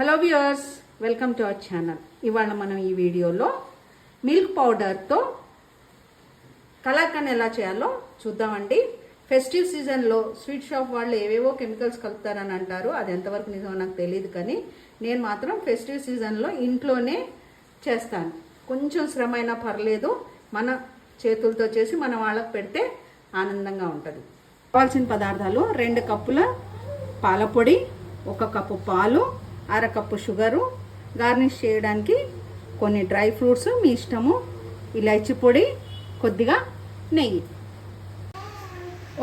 Hello viewers, welcome to our channel. ఇవాళ మనం ఈ వీడియోలో మిల్క్ పౌడర్తో కలాకండ్ ఎలా చేయాలో చూద్దామండి. ఫెస్టివ్ సీజన్లో స్వీట్ షాప్ వాళ్ళు ఏవేవో కెమికల్స్ కలుపుతారని అంటారు. అది ఎంతవరకు నిజమో నాకు తెలియదు, కానీ నేను మాత్రం ఫెస్టివ్ సీజన్లో ఇంట్లోనే చేస్తాను. కొంచెం శ్రమ అయినా పర్లేదు, మన చేతులతో చేసి మన వాళ్ళకి పెడితే ఆనందంగా ఉంటుంది. కావాల్సిన పదార్థాలు: 2 కప్పుల పాలపొడి, 1 కప్పు పాలు, 1/2 కప్పు షుగరు, గార్నిష్ చేయడానికి కొన్ని డ్రై ఫ్రూట్స్ మీ ఇష్టము, ఇలాచీ పొడి, కొద్దిగా నెయ్యి.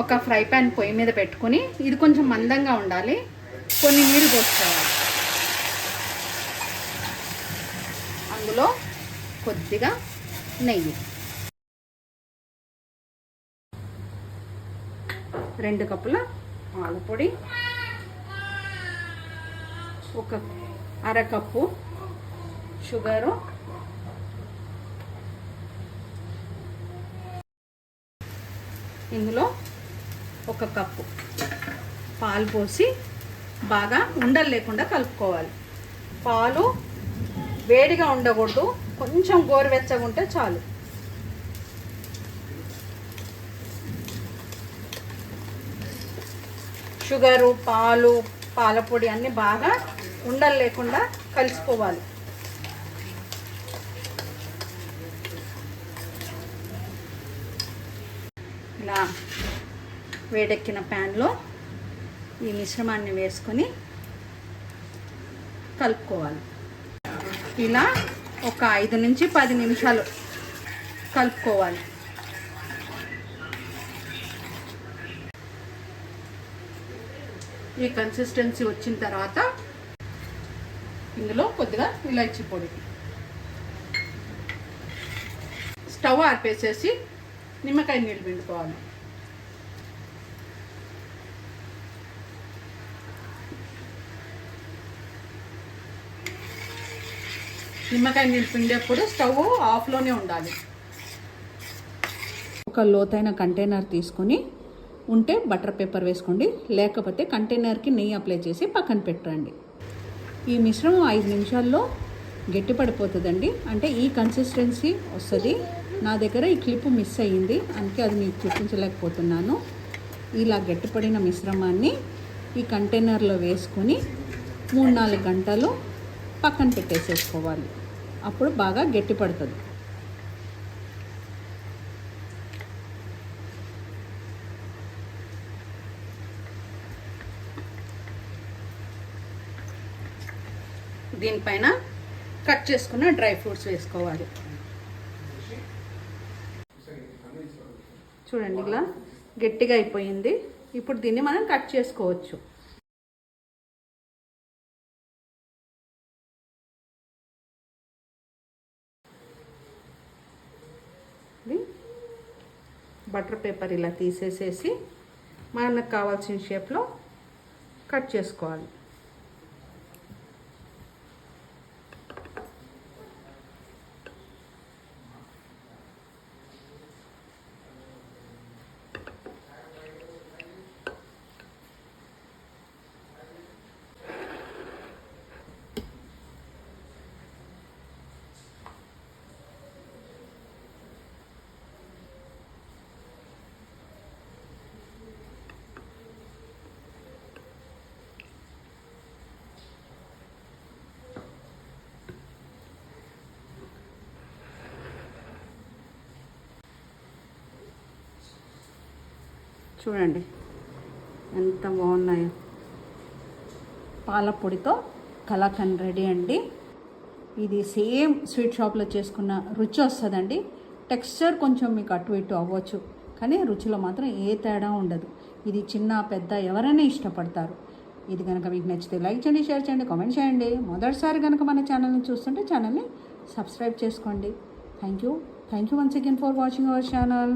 ఒక ఫ్రై ప్యాన్ పొయ్యి మీద పెట్టుకుని, ఇది కొంచెం మందంగా ఉండాలి, కొన్ని నీళ్ళు పోసుకోవాలి. అందులో కొద్దిగా నెయ్యి, 2 కప్పుల పాల పొడి, 1/2 కప్పు షుగరు, ఇందులో 1 కప్పు పాలు పోసి బాగా ఉండలు లేకుండా కలుపుకోవాలి. పాలు వేడిగా ఉండకూడదు, కొంచెం గోరువెచ్చగా ఉంటే చాలు. షుగరు, పాలు, పాలపొడి అన్నీ బాగా ఉండలు లేకుండా కలిసిపోవాలి. ఇలా వేడెక్కిన ప్యాన్లో ఈ మిశ్రమాన్ని వేసుకొని కలుపుకోవాలి. ఇలా ఒక 5 నుంచి 10 నిమిషాలు కలుపుకోవాలి. ఈ కన్సిస్టెన్సీ వచ్చిన తర్వాత ఇందులో కొద్దిగా ఇలాచీ పొడి, స్టవ్ ఆర్పేసేసి నిమ్మకాయ నీళ్ళు పిండుకోవాలి. నిమ్మకాయ నీళ్ళు పిండేప్పుడు స్టవ్ ఆఫ్లోనే ఉండాలి. ఒక లోతైన కంటైనర్ తీసుకొని ఉంటే బటర్ పేపర్ వేసుకోండి, లేకపోతే కంటైనర్కి నెయ్యి అప్లై చేసి పక్కన పెట్టండి. ఈ మిశ్రమం 5 నిమిషాల్లో గట్టిపడిపోతుందండి. అంటే ఈ కన్సిస్టెన్సీ వస్తుంది. నా దగ్గర ఈ క్లిప్ మిస్ అయ్యింది, అందుకే అది మీకు చూపించలేకపోతున్నాను. ఇలా గట్టిపడిన మిశ్రమాన్ని ఈ కంటైనర్లో వేసుకొని 3-4 గంటలు పక్కన పెట్టేసేసుకోవాలి. అప్పుడు బాగా గట్టిపడుతుంది. దీనిపైన కట్ చేసుకున్న డ్రై ఫ్రూట్స్ వేసుకోవాలి. చూడండి, ఇలా గట్టిగా అయిపోయింది. ఇప్పుడు దీన్ని మనం కట్ చేసుకోవచ్చు. బటర్ పేపర్ ఇలా తీసేసేసి మనకు కావాల్సిన షేప్లో కట్ చేసుకోవాలి. చూడండి ఎంత బాగున్నాయో. పాలపొడితో కలాకండ్ రెడీ అండి. ఇది సేమ్ స్వీట్ షాప్లో చేసుకున్న రుచి వస్తుందండి. టెక్స్చర్ కొంచెం మీకు అటు ఇటు అవ్వచ్చు, కానీ రుచిలో మాత్రం ఏ తేడా ఉండదు. ఇది చిన్న పెద్ద ఎవరైనా ఇష్టపడతారు. ఇది కనుక మీకు నచ్చితే లైక్ చేయండి, షేర్ చేయండి, కామెంట్ చేయండి. మొదటిసారి కనుక మన ఛానల్ని చూస్తుంటే ఛానల్ని సబ్స్క్రైబ్ చేసుకోండి. Thank you once again for watching our channel.